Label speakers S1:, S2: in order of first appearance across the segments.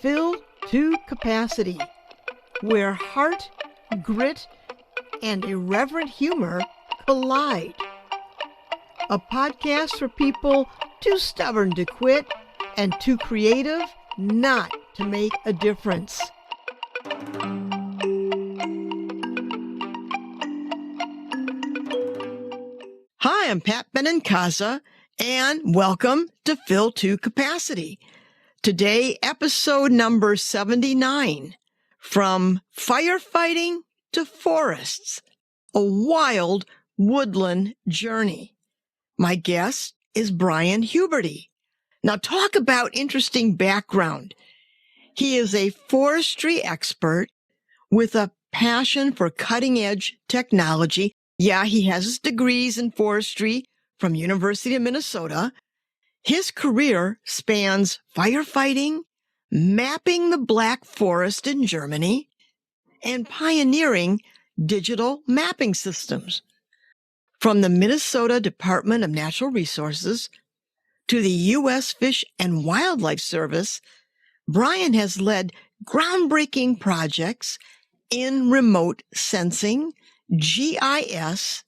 S1: Fill to Capacity, where heart, grit, and irreverent humor collide. A podcast for people too stubborn to quit and too creative not to make a difference. Hi, I'm Pat Benincasa, and welcome to Fill to Capacity. Today, episode number 79, From Firefighting to Forests, a Wild Woodland Journey. My guest is Brian Huberty. Now, talk about interesting background. He is a forestry expert with a passion for cutting-edge technology. Yeah, he has his degrees in forestry from University of Minnesota. His career spans firefighting, mapping the Black Forest in Germany, and pioneering digital mapping systems. From the Minnesota Department of Natural Resources to the U.S. Fish and Wildlife Service, Brian has led groundbreaking projects in remote sensing, GIS,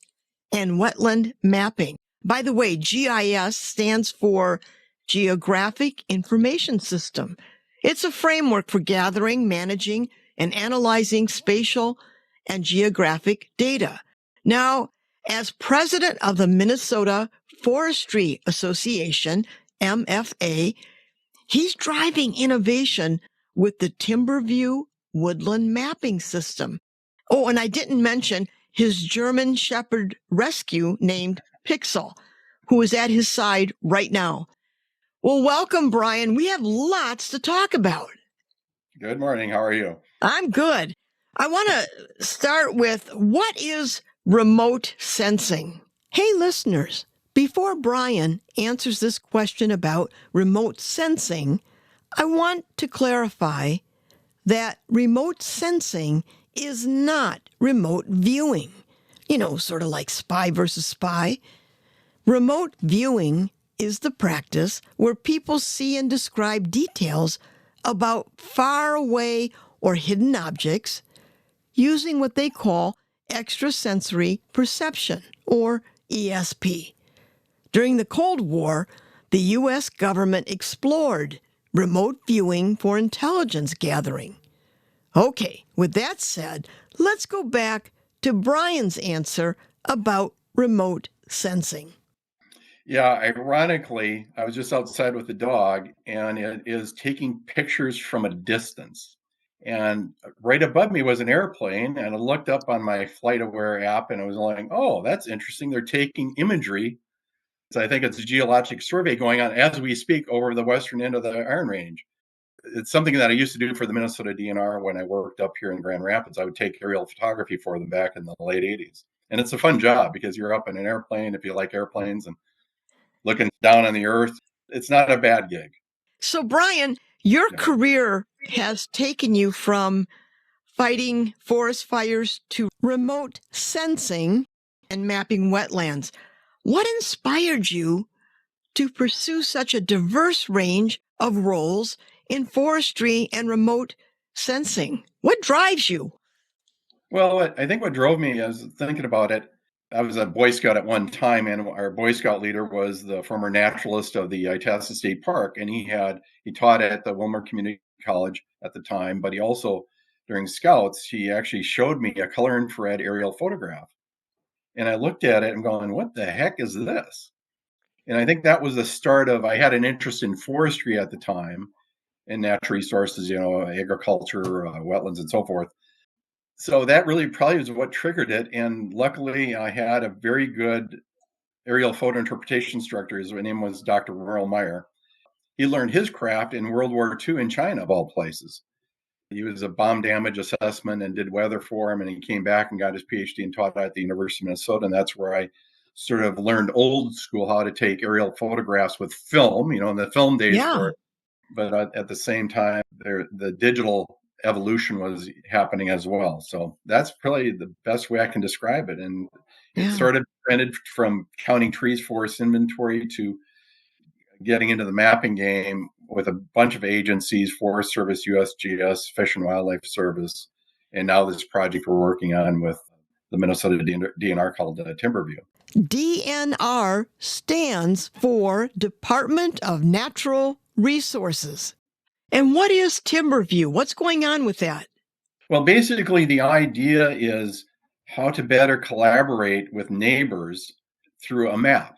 S1: and wetland mapping. By the way, GIS stands for Geographic Information System. It's a framework for gathering, managing, and analyzing spatial and geographic data. Now, as president of the Minnesota Forestry Association, MFA, he's driving innovation with the TimberView Woodland Mapping System. Oh, and I didn't mention his German Shepherd rescue named Pixel, who is at his side right now. Well, welcome, Brian. We have lots to talk about.
S2: Good morning. How are you?
S1: I'm good. I want to start with, what is remote sensing? Hey, listeners, before Brian answers this question about remote sensing, I want to clarify that remote sensing is not remote viewing. You know, sort of like spy versus spy. Remote viewing is the practice where people see and describe details about far away or hidden objects using what they call extrasensory perception, or ESP. During the Cold War, the U.S. government explored remote viewing for intelligence gathering. Okay, with that said, let's go back to Brian's answer about remote sensing.
S2: Yeah, ironically, I was just outside with the dog, and it is taking pictures from a distance. And right above me was an airplane, and I looked up on my FlightAware app, and I was like, oh, that's interesting. They're taking imagery. So I think it's a geologic survey going on as we speak over the western end of the Iron Range. It's something that I used to do for the Minnesota DNR when I worked up here in Grand Rapids. I would take aerial photography for them back in the late 80s. And it's a fun job because you're up in an airplane, if you like airplanes, and looking down on the earth. It's not a bad gig.
S1: So, Brian, your career has taken you from fighting forest fires to remote sensing and mapping wetlands. What inspired you to pursue such a diverse range of roles in forestry and remote sensing? What drives you?
S2: Well, I think what drove me is thinking about it. I was a Boy Scout at one time, and our Boy Scout leader was the former naturalist of the Itasca State Park, and he taught at the Wilmer Community College at the time, but he also, during Scouts, he actually showed me a color infrared aerial photograph. And I looked at it and going, what the heck is this? And I think that was the start of, I had an interest in forestry at the time, and natural resources, agriculture, wetlands, and so forth. So that really probably was what triggered it. And luckily, I had a very good aerial photo interpretation instructor. His name was Dr. Merle Meyer. He learned his craft in World War II in China, of all places. He was a bomb damage assessment and did weather for him. And he came back and got his PhD and taught at the University of Minnesota. And that's where I sort of learned old school how to take aerial photographs with film, in the film days.
S1: Yeah.
S2: But at the same time, the digital evolution was happening as well. So that's probably the best way I can describe it. And it sort of trended from counting trees, forest inventory, to getting into the mapping game with a bunch of agencies, Forest Service, USGS, Fish and Wildlife Service, and now this project we're working on with the Minnesota DNR called Timberview.
S1: DNR stands for Department of Natural Resources. And what is Timberview? What's going on with that?
S2: Well, basically, the idea is how to better collaborate with neighbors through a map.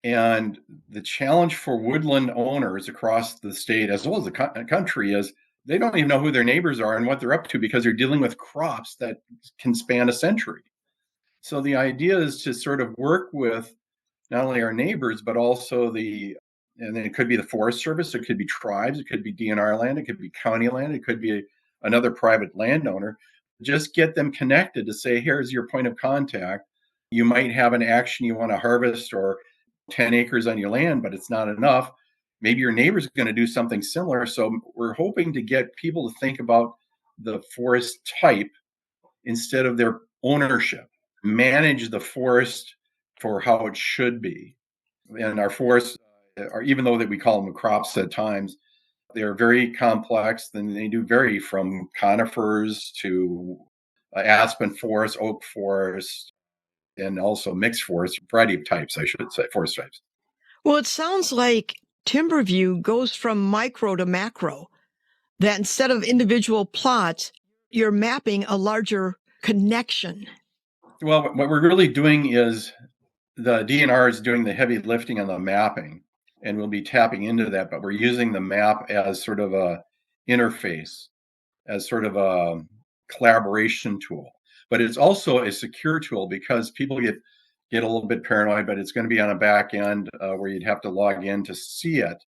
S2: And the challenge for woodland owners across the state, as well as the country, is they don't even know who their neighbors are and what they're up to because they're dealing with crops that can span a century. So the idea is to sort of work with not only our neighbors, but also and then it could be the Forest Service, it could be tribes, it could be DNR land, it could be county land, it could be another private landowner. Just get them connected to say, here's your point of contact. You might have an action you want to harvest or 10 acres on your land, but it's not enough. Maybe your neighbor's going to do something similar. So we're hoping to get people to think about the forest type instead of their ownership, manage the forest for how it should be. And our forests, even though that we call them crops at times, they're very complex, and they do vary from conifers to aspen forest, oak forest, and also mixed forest, variety of types, I should say, forest types.
S1: Well, it sounds like Timberview goes from micro to macro, that instead of individual plots, you're mapping a larger connection.
S2: Well, what we're really doing is the DNR is doing the heavy lifting on the mapping, and we'll be tapping into that, but we're using the map as sort of a interface, as sort of a collaboration tool. But it's also a secure tool because people get a little bit paranoid, but it's going to be on a back end where you'd have to log in to see it.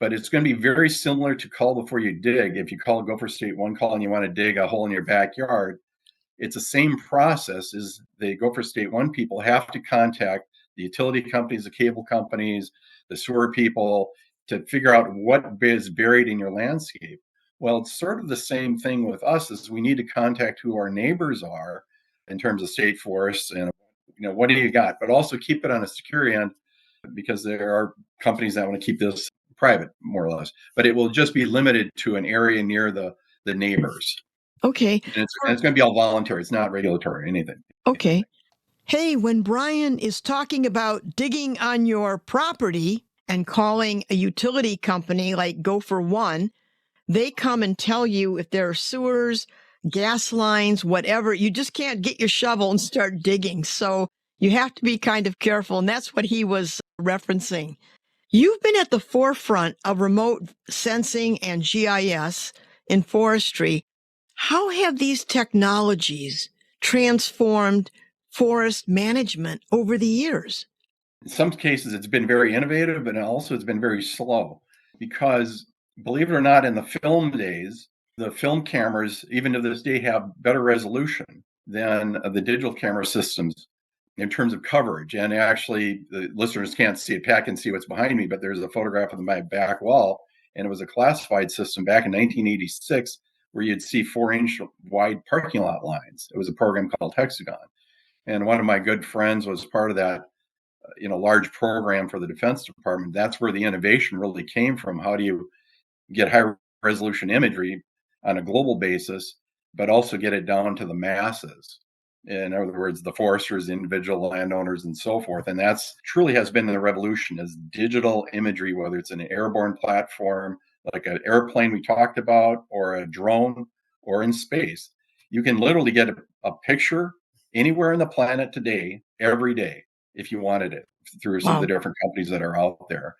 S2: But it's going to be very similar to call before you dig. If you call Gopher State 1 call and you want to dig a hole in your backyard, it's the same process as the Gopher State 1 people have to contact the utility companies, the cable companies, the sewer people to figure out what is buried in your landscape. Well, it's sort of the same thing with us as we need to contact who our neighbors are in terms of state forests and what do you got, but also keep it on a secure end because there are companies that want to keep this private more or less, but it will just be limited to an area near the neighbors.
S1: Okay.
S2: And it's going to be all voluntary. It's not regulatory or anything.
S1: Okay. Hey, when Brian is talking about digging on your property and calling a utility company like Gopher One, they come and tell you if there are sewers, gas lines, whatever. You just can't get your shovel and start digging. So you have to be kind of careful. And that's what he was referencing. You've been at the forefront of remote sensing and GIS in forestry. How have these technologies transformed forest management over the years?
S2: In some cases, it's been very innovative, but also it's been very slow because, believe it or not, in the film days, the film cameras, even to this day, have better resolution than the digital camera systems in terms of coverage. And actually, the listeners can't see it. Pat can see what's behind me, but there's a photograph of my back wall, and it was a classified system back in 1986 where you'd see 4-inch wide parking lot lines. It was a program called Hexagon. And one of my good friends was part of that, large program for the Defense Department. That's where the innovation really came from. How do you get high resolution imagery on a global basis, but also get it down to the masses? In other words, the foresters, the individual landowners, and so forth. And that's truly has been the revolution is digital imagery, whether it's an airborne platform, like an airplane we talked about, or a drone, or in space. You can literally get a picture anywhere on the planet today, every day, if you wanted it, through some of the different companies that are out there.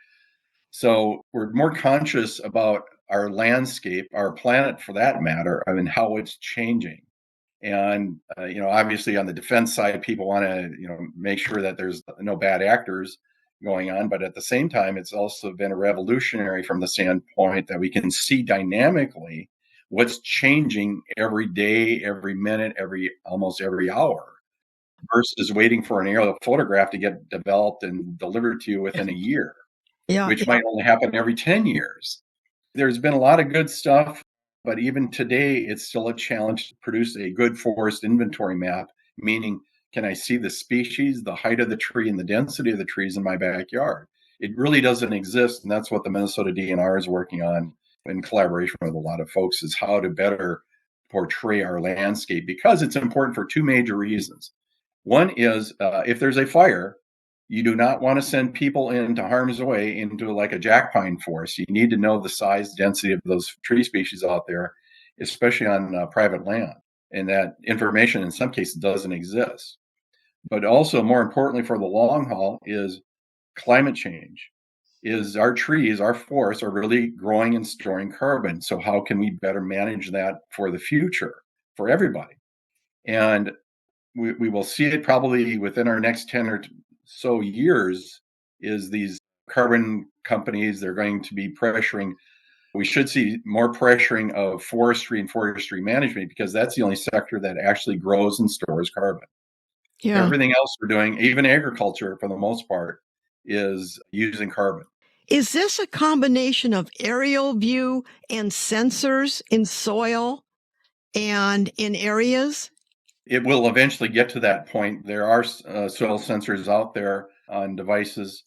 S2: So we're more conscious about our landscape, our planet for that matter, how it's changing. And, obviously on the defense side, people want to, make sure that there's no bad actors going on. But at the same time, it's also been a revolutionary from the standpoint that we can see dynamically what's changing every day, every minute, almost every hour, versus waiting for an aerial photograph to get developed and delivered to you within a year, which might only happen every 10 years. There's been a lot of good stuff, but even today, it's still a challenge to produce a good forest inventory map, meaning, can I see the species, the height of the tree, and the density of the trees in my backyard? it really doesn't exist. And that's what the Minnesota DNR is working on in collaboration with a lot of folks, is how to better portray our landscape, because it's important for two major reasons. One is if there's a fire, you do not want to send people into harm's way into like a jack pine forest. You need to know the size, density of those tree species out there, especially on private land. And that information in some cases doesn't exist. But also, more importantly for the long haul, is climate change. Is our trees, our forests are really growing and storing carbon. So how can we better manage that for the future for everybody? And we will see it probably within our next 10 or so years, is these carbon companies, they're going to be pressuring. We should see more pressuring of forestry and forestry management, because that's the only sector that actually grows and stores carbon.
S1: Yeah.
S2: Everything else we're doing, even agriculture for the most part, is using carbon.
S1: Is this a combination of aerial view and sensors in soil and in areas?
S2: It will eventually get to that point. There are soil sensors out there on devices,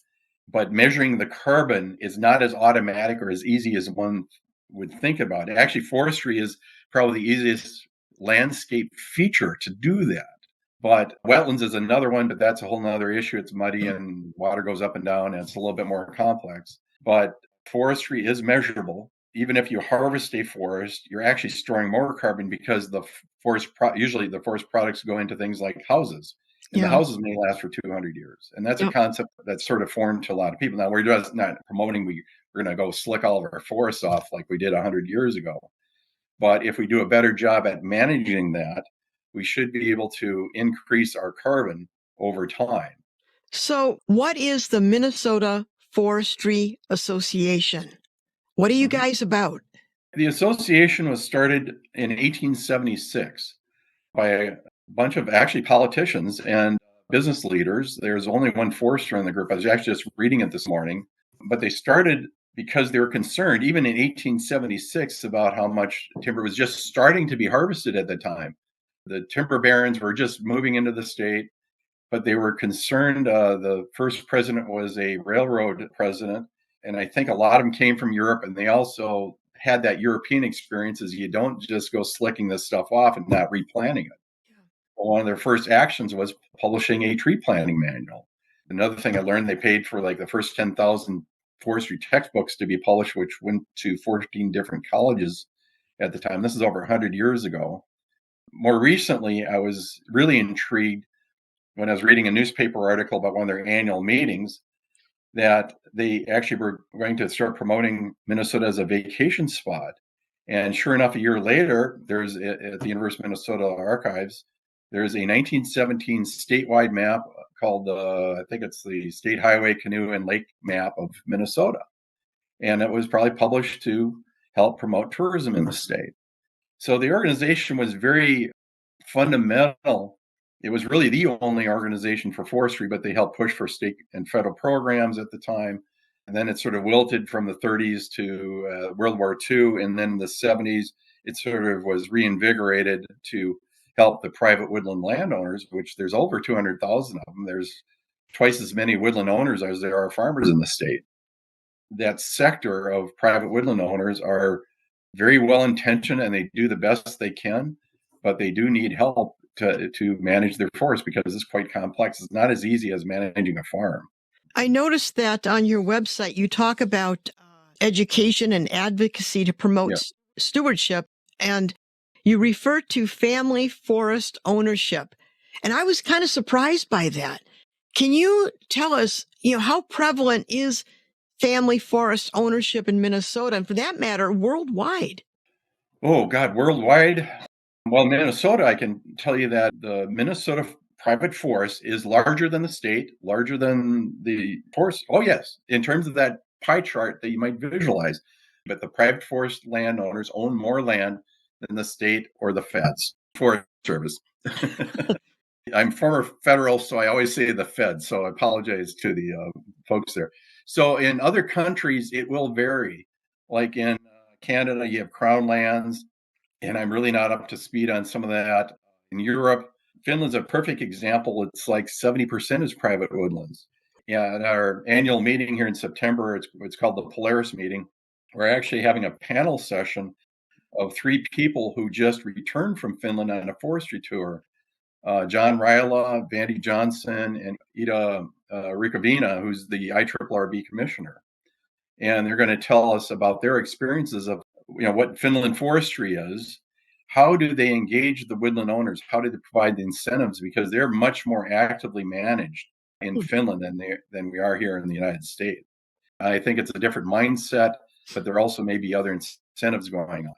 S2: but measuring the carbon is not as automatic or as easy as one would think about. Actually, forestry is probably the easiest landscape feature to do that. But wetlands is another one, but that's a whole nother issue. It's muddy and water goes up and down, and it's a little bit more complex. But forestry is measurable. Even if you harvest a forest, you're actually storing more carbon, because the usually the forest products go into things like houses, and the houses may last for 200 years. And that's a concept that's sort of foreign to a lot of people. Now, we're just not promoting we're going to go slick all of our forests off like we did 100 years ago. But if we do a better job at managing that, we should be able to increase our carbon over time.
S1: So, what is the Minnesota Forestry Association? What are you guys about?
S2: The association was started in 1876 by a bunch of actually politicians and business leaders. There's only one forester in the group. I was actually just reading it this morning. But they started because they were concerned, even in 1876, about how much timber was just starting to be harvested at the time. The timber barons were just moving into the state, but they were concerned. The first president was a railroad president, and I think a lot of them came from Europe, and they also had that European experience. Is you don't just go slicking this stuff off and not replanting it. Well, one of their first actions was publishing a tree planting manual. Another thing I learned, they paid for like the first 10,000 forestry textbooks to be published, which went to 14 different colleges at the time. This is over 100 years ago. More recently, I was really intrigued when I was reading a newspaper article about one of their annual meetings, that they actually were going to start promoting Minnesota as a vacation spot. And sure enough, a year later, there's at the University of Minnesota Archives, there's a 1917 statewide map called I think it's the State Highway, Canoe, and Lake Map of Minnesota. And it was probably published to help promote tourism in the state. So the organization was very fundamental. It was really the only organization for forestry, but they helped push for state and federal programs at the time. And then it sort of wilted from the 30s to World War II. And then the 70s, it sort of was reinvigorated to help the private woodland landowners, which there's over 200,000 of them. There's twice as many woodland owners as there are farmers in the state. That sector of private woodland owners are very well intentioned, and they do the best they can, but they do need help to manage their forest, because it's quite complex. It's not as easy as managing a farm.
S1: I noticed that on your website, you talk about education and advocacy to promote stewardship, and you refer to family forest ownership. And I was kind of surprised by that. Can you tell us, how prevalent is family forest ownership in Minnesota, and for that matter, worldwide?
S2: Oh, God, worldwide? Well, Minnesota, I can tell you that the Minnesota private forest is larger than the state, larger than the forest. Oh, yes, in terms of that pie chart that you might visualize. But the private forest landowners own more land than the state or the feds, Forest Service. I'm former federal, so I always say the Fed, so I apologize to the folks there. So in other countries, it will vary. Like in Canada, you have crown lands, and I'm really not up to speed on some of that. In Europe, Finland's a perfect example. It's like 70% is private woodlands. Yeah, at our annual meeting here in September, it's called the Polaris meeting. We're actually having a panel session of three people who just returned from Finland on a forestry tour. John Ryla, Vandy Johnson, and Ida Rikavina, who's the IRRB commissioner. And they're going to tell us about their experiences of what Finland forestry is. How do they engage the woodland owners? How do they provide the incentives? Because they're much more actively managed in Finland than we are here in the United States. I think it's a different mindset, but there also may be other incentives going on.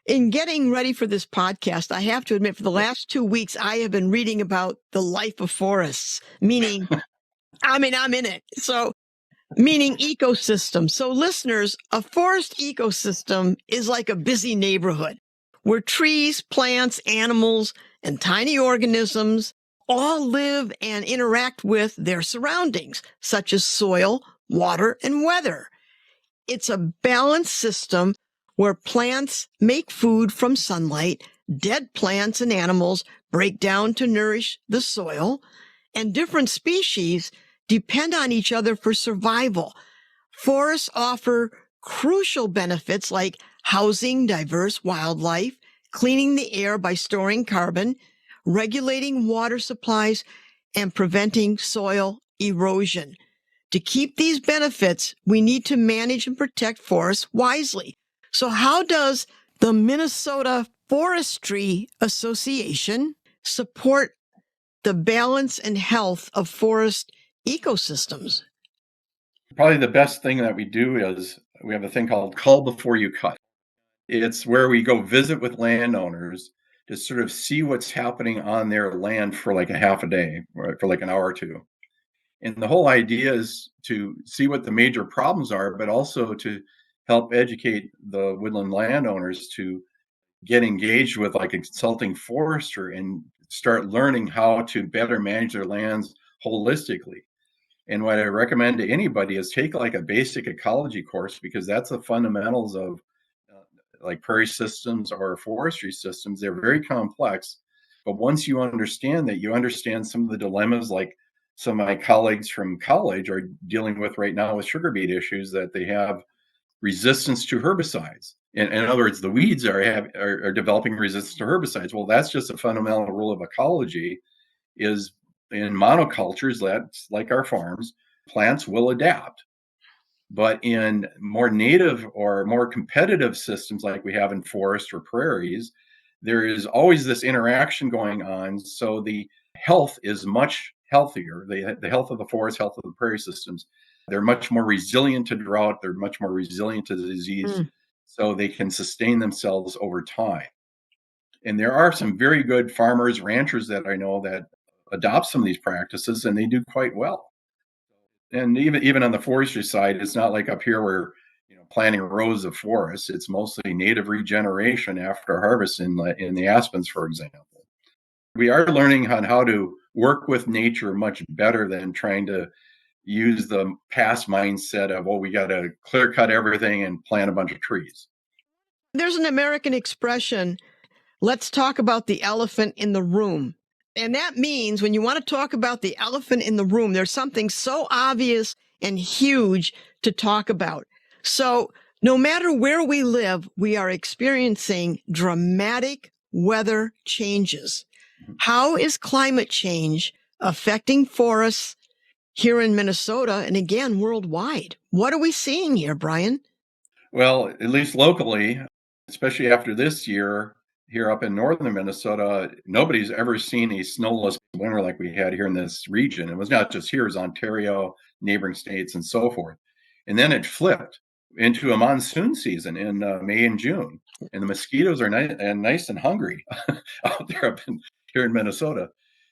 S1: In getting ready for this podcast, I have to admit, for the last 2 weeks, I have been reading about the life of forests, meaning, I'm in it. So, meaning ecosystem. So, listeners, a forest ecosystem is like a busy neighborhood where trees, plants, animals, and tiny organisms all live and interact with their surroundings, such as soil, water, and weather. It's a balanced system where plants make food from sunlight, dead plants and animals break down to nourish the soil, and different species depend on each other for survival. Forests offer crucial benefits like housing diverse wildlife, cleaning the air by storing carbon, regulating water supplies, and preventing soil erosion. To keep these benefits, we need to manage and protect forests wisely. So how does the Minnesota Forestry Association support the balance and health of forest ecosystems?
S2: Probably the best thing that we do is we have a thing called Call Before You Cut. It's where we go visit with landowners to sort of see what's happening on their land for like a half a day, or for like an hour or two. And the whole idea is to see what the major problems are, but also to help educate the woodland landowners to get engaged with like a consulting forester and start learning how to better manage their lands holistically. And what I recommend to anybody is take like a basic ecology course, because that's the fundamentals of like prairie systems or forestry systems. They're very complex, but once you understand that, you understand some of the dilemmas like some of my colleagues from college are dealing with right now with sugar beet issues, that they have resistance to herbicides. In other words, the weeds are developing resistance to herbicides. Well, that's just a fundamental rule of ecology. Is in monocultures, that's like our farms, plants will adapt. But in more native or more competitive systems like we have in forests or prairies, there is always this interaction going on. So the health is much healthier. The health of the forest, health of the prairie systems, they're much more resilient to drought. They're much more resilient to disease. So they can sustain themselves over time. And there are some very good farmers, ranchers that I know that adopt some of these practices, and they do quite well. And even on the forestry side, it's not like up here where planting rows of forests. It's mostly native regeneration after harvest in the aspens, for example. We are learning on how to work with nature much better than trying to use the past mindset of, we got to clear cut everything and plant a bunch of trees.
S1: There's an American expression, let's talk about the elephant in the room. And that means when you want to talk about the elephant in the room, there's something so obvious and huge to talk about. So no matter where we live, we are experiencing dramatic weather changes. How is climate change affecting forests here in Minnesota and again, worldwide? What are we seeing here, Brian?
S2: Well, at least locally, especially after this year, here up in northern Minnesota, nobody's ever seen a snowless winter like we had here in this region. It was not just here, it was Ontario, neighboring states, and so forth. And then it flipped into a monsoon season in May and June. And the mosquitoes are nice and hungry out there here in Minnesota.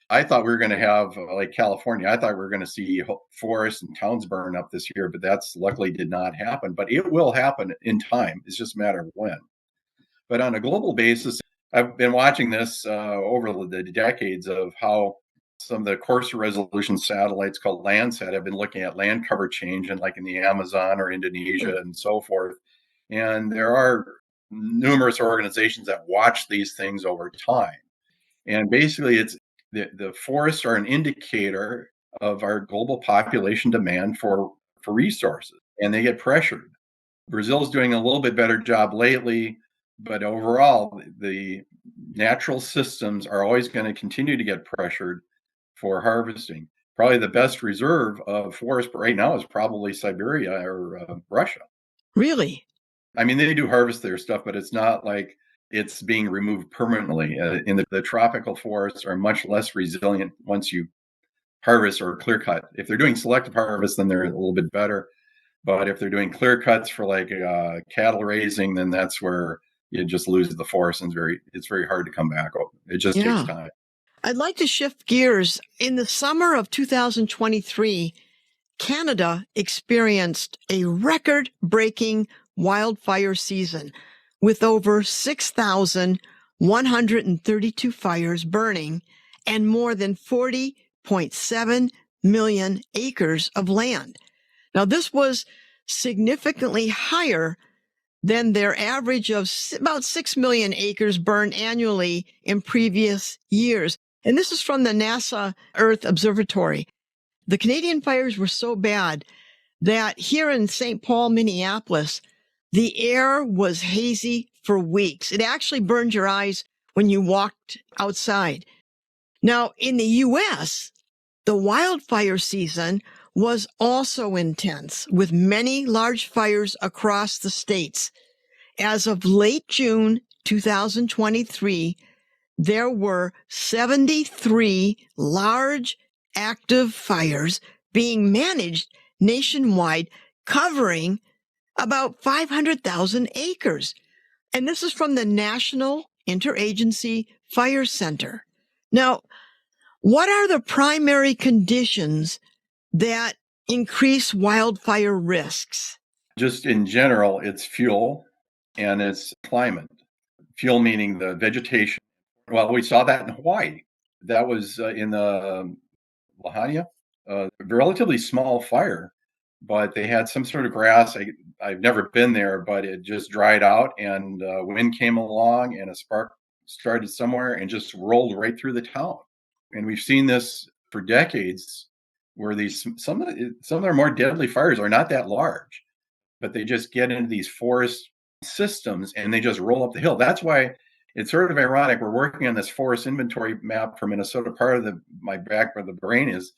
S2: I thought we were going to have like California. I thought we were going to see forests and towns burn up this year, but that's luckily did not happen. But it will happen in time. It's just a matter of when. But on a global basis, I've been watching this over the decades of how some of the coarser resolution satellites called Landsat have been looking at land cover change, and like in the Amazon or Indonesia and so forth. And there are numerous organizations that watch these things over time. And basically, it's the forests are an indicator of our global population demand for resources, and they get pressured. Brazil's doing a little bit better job lately, but overall, the natural systems are always going to continue to get pressured for harvesting. Probably the best reserve of forest right now is probably Siberia or Russia.
S1: Really?
S2: I mean, they do harvest their stuff, but it's not like it's being removed permanently. In the tropical forests are much less resilient once you harvest or clear cut. If they're doing selective harvest, then they're a little bit better. But if they're doing clear cuts for like cattle raising, then that's where you just lose the forest, and it's very hard to come back. It just takes
S1: Yeah.
S2: time.
S1: I'd like to shift gears. In the summer of 2023, Canada experienced a record-breaking wildfire season with over 6,132 fires burning and more than 40.7 million acres of land. Now, this was significantly higher than their average of about 6 million acres burned annually in previous years. And this is from the NASA Earth Observatory. The Canadian fires were so bad that here in St. Paul, Minneapolis, the air was hazy for weeks. It actually burned your eyes when you walked outside. Now, in the U.S., the wildfire season was also intense, with many large fires across the states. As of late June 2023, there were 73 large active fires being managed nationwide, covering about 500,000 acres. And this is from the National Interagency Fire Center. Now, what are the primary conditions that increase wildfire risks?
S2: Just in general, it's fuel and it's climate. Fuel meaning the vegetation. Well, we saw that in Hawaii. That was in the Lahaina, a relatively small fire, but they had some sort of grass. I've never been there, but it just dried out, and wind came along, and a spark started somewhere and just rolled right through the town. And we've seen this for decades, where some of their more deadly fires are not that large, but they just get into these forest systems and they just roll up the hill. That's why it's sort of ironic. We're working on this forest inventory map for Minnesota. Part of my back of the brain is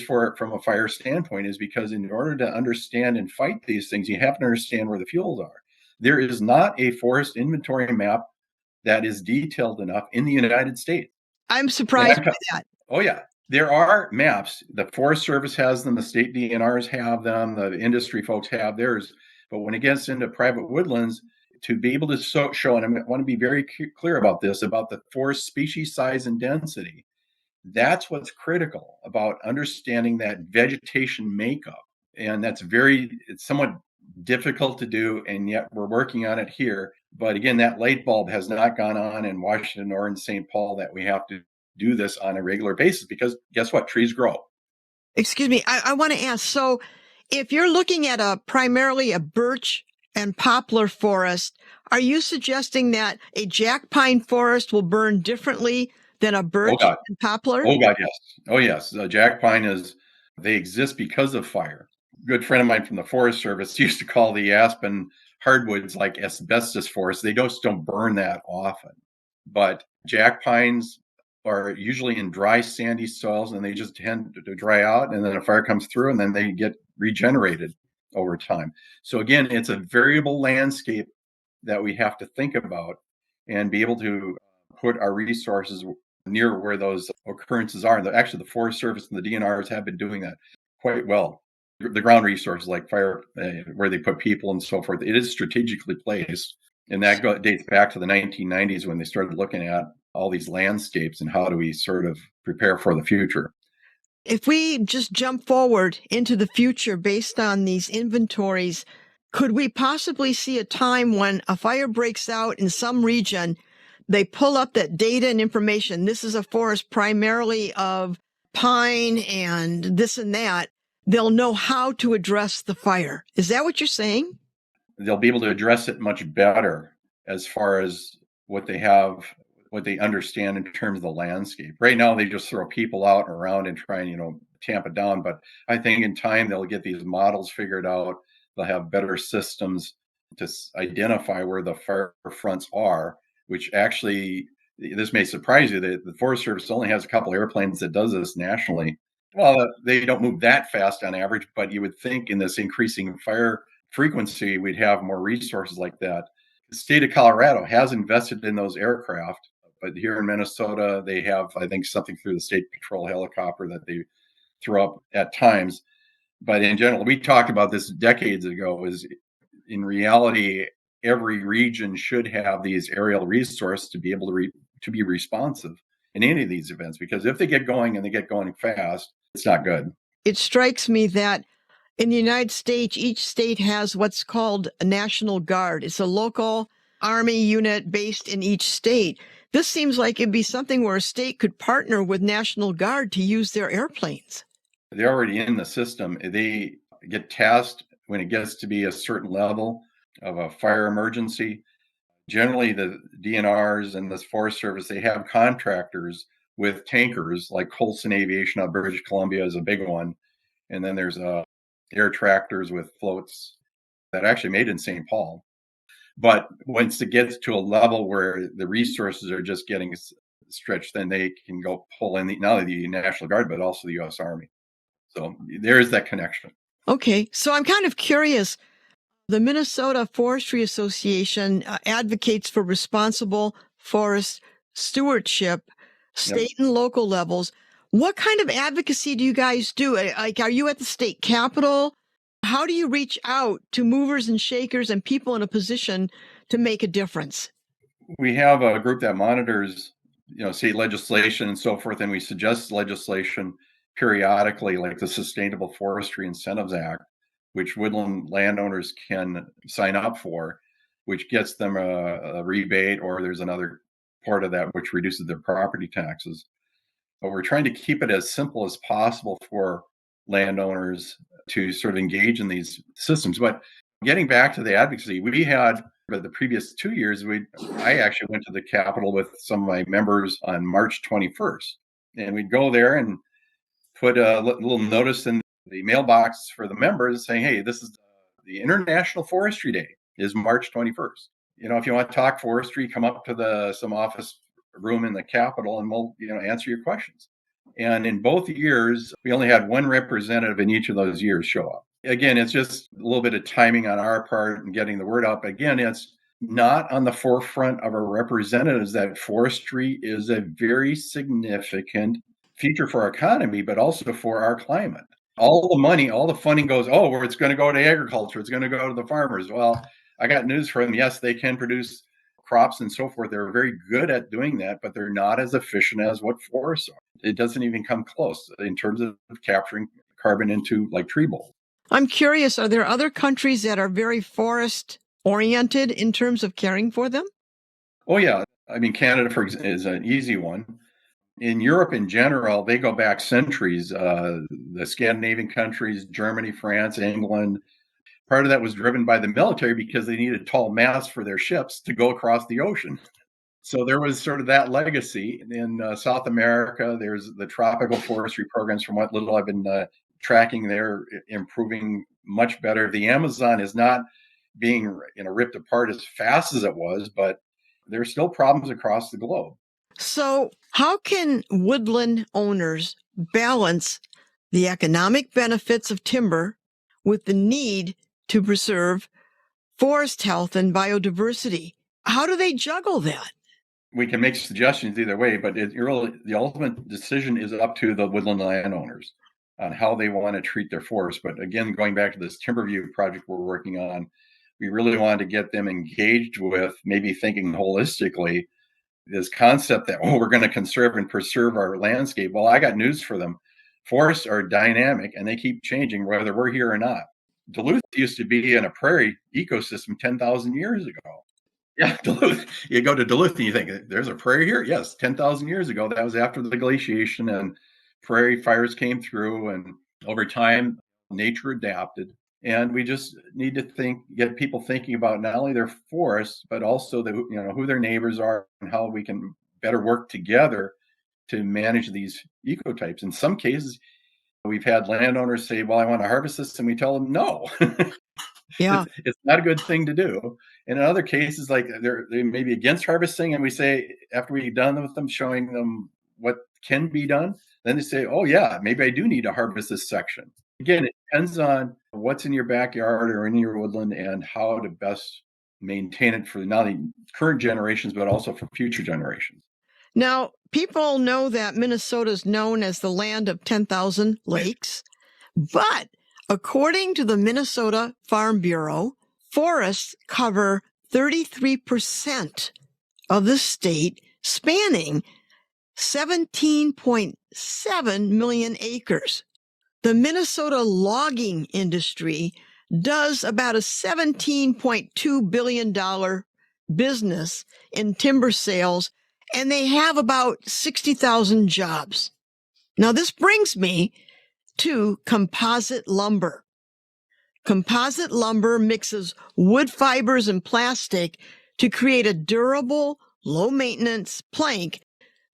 S2: for from a fire standpoint, is because in order to understand and fight these things, you have to understand where the fuels are. There is not a forest inventory map that is detailed enough in the United States.
S1: I'm surprised by that.
S2: Oh, yeah. There are maps. The Forest Service has them. The state DNRs have them. The industry folks have theirs. But when it gets into private woodlands, to be able to show, and I want to be very clear about this, about the forest species size and density, that's what's critical about understanding that vegetation makeup. And it's somewhat difficult to do, and yet we're working on it here. But again, that light bulb has not gone on in Washington or in St. Paul, that we have to do this on a regular basis, because guess what? Trees grow.
S1: Excuse me. I want to ask, so if you're looking at primarily a birch and poplar forest, are you suggesting that a jack pine forest will burn differently than a birch and poplar?
S2: Oh, God, yes. Oh, yes. Jack pine they exist because of fire. A good friend of mine from the Forest Service used to call the aspen hardwoods like asbestos forests. They just don't burn that often. But jack pines are usually in dry, sandy soils, and they just tend to dry out, and then a fire comes through, and then they get regenerated over time. So again, it's a variable landscape that we have to think about and be able to put our resources near where those occurrences are. And actually, the Forest Service and the DNRs have been doing that quite well. The ground resources like fire, where they put people and so forth, it is strategically placed. And that dates back to the 1990s, when they started looking at all these landscapes and how do we sort of prepare for the future.
S1: If we just jump forward into the future based on these inventories, could we possibly see a time when a fire breaks out in some region, they pull up that data and information? This is a forest primarily of pine and this and that. They'll know how to address the fire. Is that what you're saying?
S2: They'll be able to address it much better as far as what they understand in terms of the landscape. Right now, they just throw people out and around and try and, tamp it down. But I think in time they'll get these models figured out. They'll have better systems to identify where the fire fronts are, which actually, this may surprise you, that the Forest Service only has a couple airplanes that does this nationally. Well, they don't move that fast on average, but you would think in this increasing fire frequency, we'd have more resources like that. The state of Colorado has invested in those aircraft, but here in Minnesota, they have, I think, something through the state patrol helicopter that they throw up at times. But in general, we talked about this decades ago, is in reality, every region should have these aerial resources to be able to be responsive in any of these events, because if they get going and they get going fast, it's not good.
S1: It strikes me that in the United States, each state has what's called a National Guard. It's a local Army unit based in each state. This seems like it'd be something where a state could partner with National Guard to use their airplanes.
S2: They're already in the system. They get tasked when it gets to be a certain level of a fire emergency. Generally, the DNRs and the Forest Service, they have contractors with tankers, like Colson Aviation out of British Columbia is a big one. And then there's air tractors with floats that actually made in St. Paul. But once it gets to a level where the resources are just getting stretched, then they can go pull in not only the National Guard, but also the U.S. Army. So there is that connection.
S1: Okay, so I'm kind of curious. The Minnesota Forestry Association advocates for responsible forest stewardship, state and local levels. What kind of advocacy do you guys do? Like, are you at the state capitol? How do you reach out to movers and shakers and people in a position to make a difference?
S2: We have a group that monitors, state legislation and so forth, and we suggest legislation periodically, like the Sustainable Forestry Incentives Act, which woodland landowners can sign up for, which gets them a rebate, or there's another part of that which reduces their property taxes. But we're trying to keep it as simple as possible for landowners to sort of engage in these systems. But getting back to the advocacy, we had for the previous 2 years, I actually went to the Capitol with some of my members on March 21st. And we'd go there and put a little notice in the mailbox for the members saying, hey, this is the International Forestry Day is March 21st. If you want to talk forestry, come up to some office room in the Capitol and we'll, answer your questions. And in both years, we only had one representative in each of those years show up. Again, it's just a little bit of timing on our part and getting the word out. But again, it's not on the forefront of our representatives that forestry is a very significant feature for our economy, but also for our climate. All the money, all the funding goes, it's going to go to agriculture. It's going to go to the farmers. Well, I got news for them. Yes, they can produce crops and so forth. They're very good at doing that, but they're not as efficient as what forests are. It doesn't even come close in terms of capturing carbon into like tree bole.
S1: I'm curious, are there other countries that are very forest oriented in terms of caring for them?
S2: Oh, yeah. I mean, Canada, for example, is an easy one. In Europe in general, they go back centuries. The Scandinavian countries, Germany, France, England. Part of that was driven by the military because they needed tall masts for their ships to go across the ocean. So there was sort of that legacy. In South America, there's the tropical forestry programs. From what little I've been tracking, they're improving much better. The Amazon is not being ripped apart as fast as it was, but there's still problems across the globe.
S1: So how can woodland owners balance the economic benefits of timber with the need to preserve forest health and biodiversity? How do they juggle that?
S2: We can make suggestions either way, but the ultimate decision is up to the woodland landowners on how they want to treat their forests. But again, going back to this timber view project we're working on, we really wanted to get them engaged with maybe thinking holistically this concept that, we're going to conserve and preserve our landscape. Well, I got news for them. Forests are dynamic and they keep changing whether we're here or not. Duluth used to be in a prairie ecosystem 10,000 years ago. Yeah, Duluth. You go to Duluth and you think, there's a prairie here? Yes, 10,000 years ago. That was after the glaciation and prairie fires came through. And over time, nature adapted. And we just need to get people thinking about not only their forests, but also who their neighbors are and how we can better work together to manage these ecotypes. In some cases, We've had landowners say, well, I want to harvest this, and we tell them no.
S1: Yeah.
S2: It's not a good thing to do. And in other cases, like they may be against harvesting, and we say, after we're done with them, showing them what can be done, then they say, oh yeah, maybe I do need to harvest this section. Again, it depends on what's in your backyard or in your woodland and how to best maintain it for not only current generations, but also for future generations.
S1: Now, people know that Minnesota is known as the land of 10,000 lakes, but according to the Minnesota Farm Bureau, forests cover 33% of the state, spanning 17.7 million acres. The Minnesota logging industry does about a $17.2 billion business in timber sales, and they have about 60,000 jobs. Now, this brings me to composite lumber. Composite lumber mixes wood fibers and plastic to create a durable, low-maintenance plank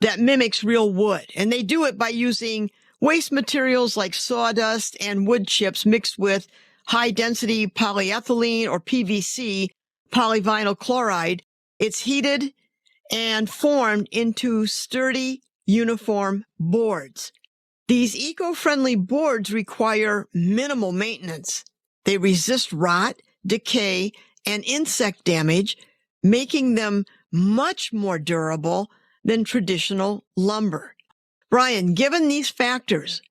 S1: that mimics real wood. And they do it by using waste materials like sawdust and wood chips mixed with high-density polyethylene or PVC, polyvinyl chloride. It's heated and formed into sturdy, uniform boards. These eco-friendly boards require minimal maintenance. They resist rot, decay, and insect damage, making them much more durable than traditional lumber. Brian, given these factors,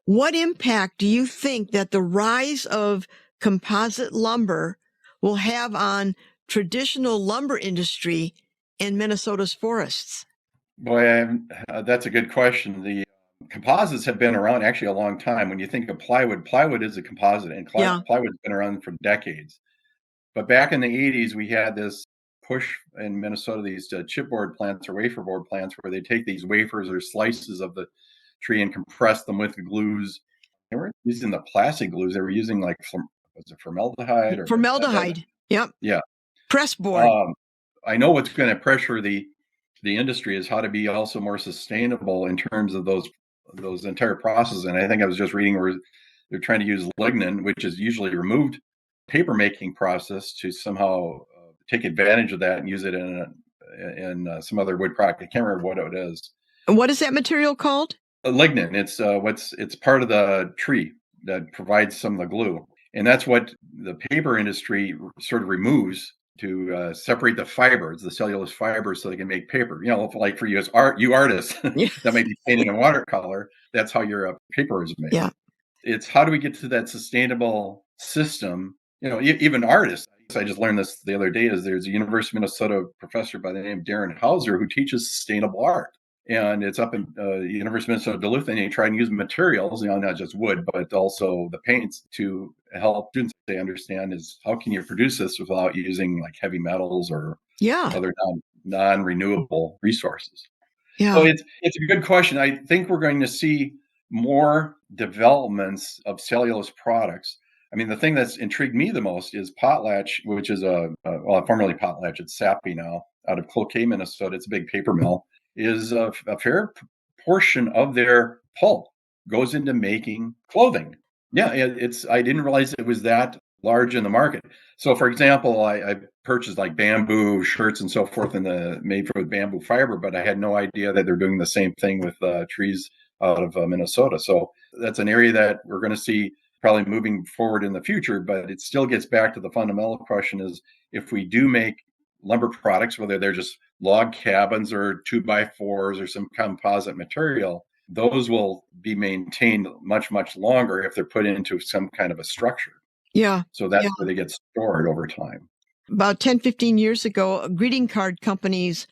S1: what impact do you think that the rise of composite lumber will have on traditional lumber industry in Minnesota's forests?
S2: Boy, that's a good question. The composites have been around actually a long time. When you think of plywood, plywood is a composite, and plywood's been around for decades. But back in the 80s, we had this push in Minnesota, these chipboard plants or wafer board plants, where they take these wafers or slices of the tree and compress them with glues. They weren't using the plastic glues; they were using like was it formaldehyde or
S1: formaldehyde? Yep.
S2: Yeah.
S1: Press board.
S2: I know what's going to pressure the industry is how to be also more sustainable in terms of those entire processes. And I think I was just reading where they're trying to use lignin, which is usually removed paper making process, to somehow take advantage of that and use it in some other wood product. I can't remember what it is.
S1: And what is that material called?
S2: Lignin. It's part of the tree that provides some of the glue, and that's what the paper industry sort of removes to separate the fibers, the cellulose fibers, so they can make paper. Like for you as artists that may be painting a watercolor, that's how your paper is made.
S1: Yeah.
S2: It's how do we get to that sustainable system? Even artists. I just learned this the other day. There's a University of Minnesota professor by the name of Darren Hauser who teaches sustainable art. And it's up in University of Minnesota Duluth, and you try and use materials, not just wood, but also the paints, to help students understand is how can you produce this without using like heavy metals or other non-renewable resources.
S1: Yeah.
S2: So it's a good question. I think we're going to see more developments of cellulose products. I mean, the thing that's intrigued me the most is Potlatch, which is formerly Potlatch, it's Sappi now, out of Cloquet, Minnesota. It's a big paper mill. Is a fair portion of their pulp goes into making clothing. Yeah, I didn't realize it was that large in the market. So, for example, I purchased like bamboo shirts and so forth made from bamboo fiber, but I had no idea that they're doing the same thing with trees out of Minnesota. So that's an area that we're going to see probably moving forward in the future, but it still gets back to the fundamental question is if we do make lumber products, whether they're just log cabins or 2x4s or some composite material, those will be maintained much, much longer if they're put into some kind of a structure.
S1: Yeah.
S2: So that's where they get stored over time.
S1: About 10, 15 years ago, greeting card companies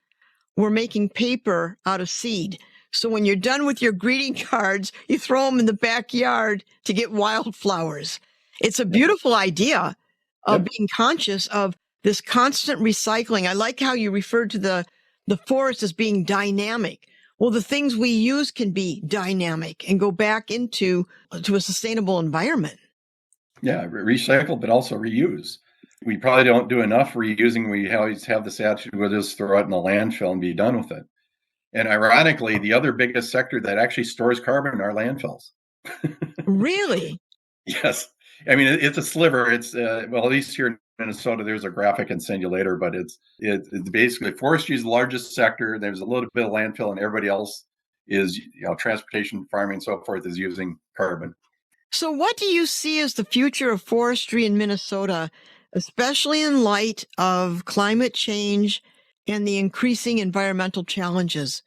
S1: were making paper out of seed. So when you're done with your greeting cards, you throw them in the backyard to get wildflowers. It's a beautiful idea of being conscious of this constant recycling. I like how you referred to the forest as being dynamic. Well, the things we use can be dynamic and go back into a sustainable environment. Yeah,
S2: recycle, but also reuse. We probably don't do enough reusing. We always have this attitude, we'll just throw it in the landfill and be done with it. And ironically, the other biggest sector that actually stores carbon are landfills.
S1: Really?
S2: Yes. I mean, it's a sliver. It's well, at least here in Minnesota, there's a graphic and send you later, but it's basically forestry is the largest sector. There's a little bit of landfill, and everybody else is, transportation, farming, and so forth is using carbon.
S1: So, what do you see as the future of forestry in Minnesota, especially in light of climate change and the increasing environmental challenges?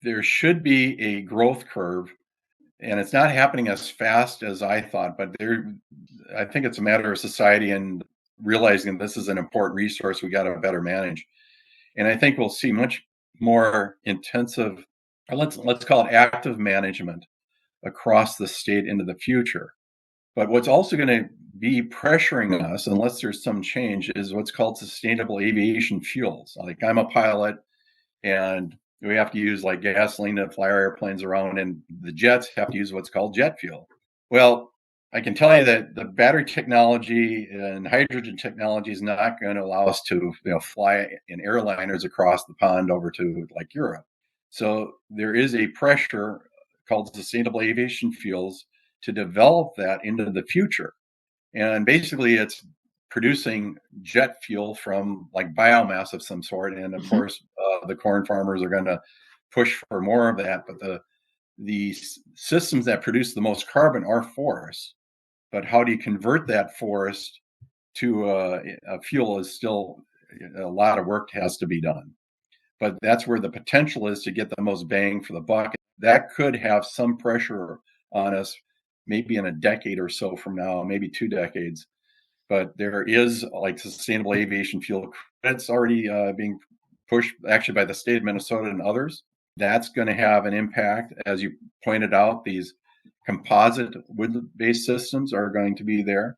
S2: There should be a growth curve, and it's not happening as fast as I thought, but I think it's a matter of society and realizing this is an important resource we got to better manage. And I think we'll see much more intensive, or let's call it active management across the state into the future. But what's also going to be pressuring us, unless there's some change, is what's called sustainable aviation fuels. Like I'm a pilot, and we have to use like gasoline to fly our airplanes around, and the jets have to use what's called jet fuel. Well, I can tell you that the battery technology and hydrogen technology is not going to allow us to, fly in airliners across the pond over to like Europe. So there is a pressure called sustainable aviation fuels to develop that into the future. And basically, it's producing jet fuel from like biomass of some sort. And of
S1: Mhm.
S2: course, the corn farmers are going to push for more of that. But the systems that produce the most carbon are forests. But how do you convert that forest to a fuel is still a lot of work has to be done. But that's where the potential is to get the most bang for the buck. That could have some pressure on us, maybe in a decade or so from now, maybe 2 decades. But there is like sustainable aviation fuel credits already being pushed actually by the state of Minnesota and others. That's going to have an impact. As you pointed out, these composite wood-based systems are going to be there.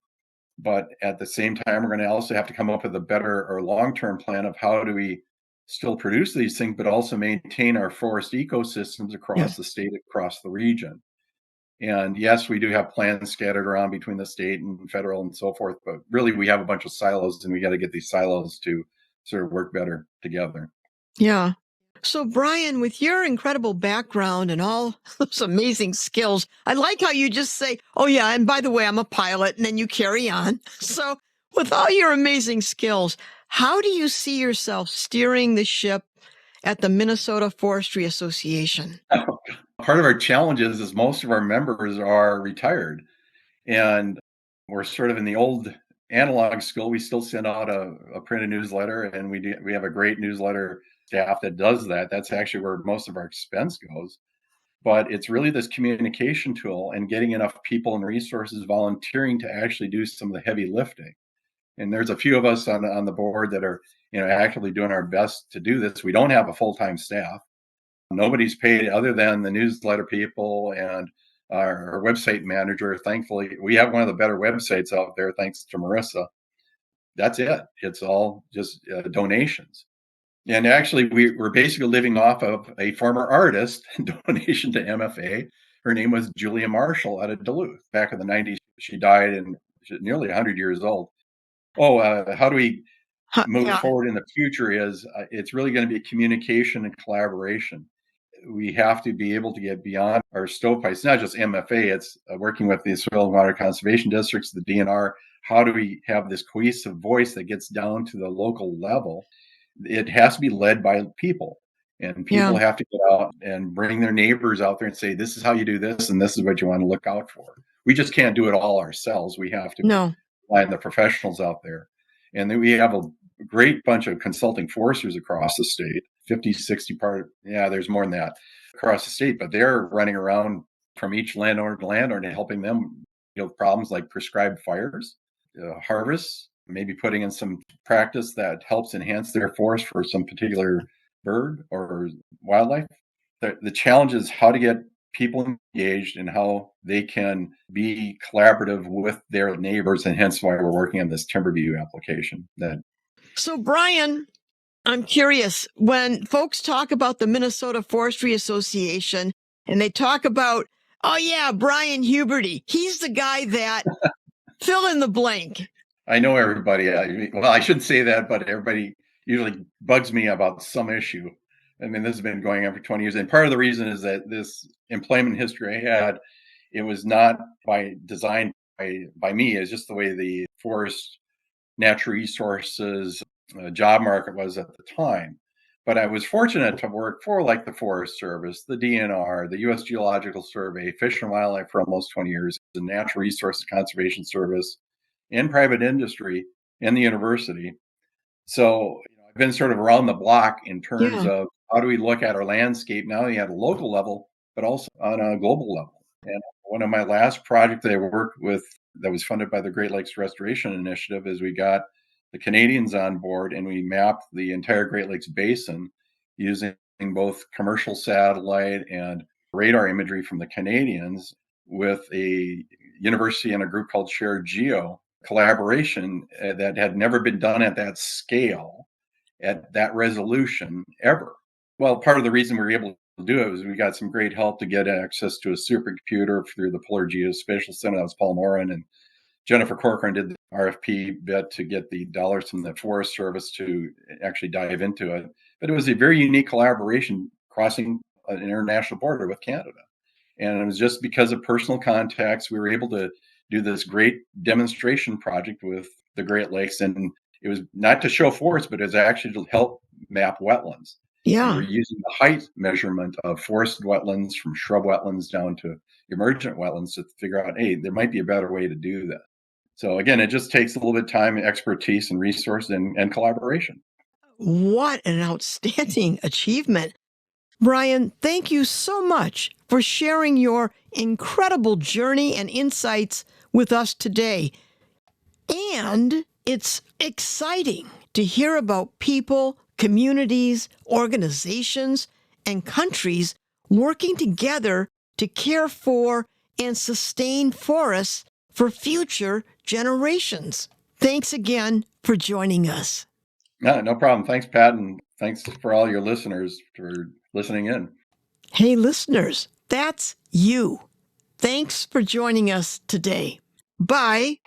S2: But at the same time, we're going to also have to come up with a better or long-term plan of how do we still produce these things, but also maintain our forest ecosystems across
S1: Yes.
S2: the state, across the region. And yes, we do have plans scattered around between the state and federal and so forth, but really we have a bunch of silos and we got to get these silos to sort of work better together.
S1: Yeah. So, Brian, with your incredible background and all those amazing skills, I like how you just say, oh, yeah, and by the way, I'm a pilot, and then you carry on. So, with all your amazing skills, how do you see yourself steering the ship at the Minnesota Forestry Association?
S2: Part of our challenges is most of our members are retired, and we're sort of in the old analog school. We still send out a printed newsletter, and we have a great newsletter staff that does that. That's actually where most of our expense goes. But it's really this communication tool and getting enough people and resources volunteering to actually do some of the heavy lifting. And there's a few of us on the board that are, actively doing our best to do this. We don't have a full-time staff. Nobody's paid other than the newsletter people and our website manager. Thankfully, we have one of the better websites out there, thanks to Marissa. That's it. It's all just donations. And actually, we're basically living off of a former artist donation to MFA. Her name was Julia Marshall out of Duluth. Back in the 90s, she died and she's nearly 100 years old. Oh, how do we move
S1: Yeah.
S2: forward in the future is it's really going to be communication and collaboration. We have to be able to get beyond our stovepipes, not just MFA, it's working with the soil and water conservation districts, the DNR. How do we have this cohesive voice that gets down to the local level? It has to be led by people, and
S1: Yeah.
S2: people have to get out and bring their neighbors out there and say, this is how you do this, and this is what you want to look out for. We just can't do it all ourselves. We have to
S1: No.
S2: find the professionals out there. And then we have a great bunch of consulting foresters across the state, 50, 60 there's more than that across the state, but they're running around from each landowner to landowner and helping them deal with problems like prescribed fires, harvests, maybe putting in some practice that helps enhance their forest for some particular bird or wildlife. The challenge is how to get people engaged and how they can be collaborative with their neighbors, and hence why we're working on this timber view application.
S1: So, Brian, I'm curious when folks talk about the Minnesota Forestry Association and they talk about, oh, yeah, Brian Huberty, he's the guy that fill in the blank.
S2: I know everybody. I shouldn't say that, but everybody usually bugs me about some issue. I mean, this has been going on for 20 years, and part of the reason is that this employment history I had it was not by design by me. It's just the way the forest natural resources job market was at the time. But I was fortunate to work for like the Forest Service, the DNR, the U.S. Geological Survey, Fish and Wildlife for almost 20 years, the Natural Resources Conservation Service, and private industry, and the university. So I've been sort of around the block in terms
S1: Yeah.
S2: of how do we look at our landscape not only at a local level, but also on a global level. And one of my last projects that I worked with that was funded by the Great Lakes Restoration Initiative is we got the Canadians on board and we mapped the entire Great Lakes Basin using both commercial satellite and radar imagery from the Canadians with a university and a group called Shared Geo collaboration that had never been done at that scale, at that resolution ever. Well, part of the reason we were able to do it was we got some great help to get access to a supercomputer through the Polar Geospatial Center. That was Paul Moran, and Jennifer Corcoran did the RFP bid to get the dollars from the Forest Service to actually dive into it. But it was a very unique collaboration crossing an international border with Canada. And it was just because of personal contacts, we were able to do this great demonstration project with the Great Lakes. And it was not to show forest, but it was actually to help map wetlands. And
S1: Yeah.
S2: we're using the height measurement of forested wetlands from shrub wetlands down to emergent wetlands to figure out, hey, there might be a better way to do that. So again, it just takes a little bit of time, expertise, and resource and collaboration.
S1: What an outstanding achievement. Brian, thank you so much for sharing your incredible journey and insights with us today. And it's exciting to hear about people, communities, organizations, and countries working together to care for and sustain forests for future generations. Thanks again for joining us.
S2: No problem. Thanks, Pat, and thanks for all your listeners for listening in.
S1: Hey, listeners, that's you. Thanks for joining us today. Bye.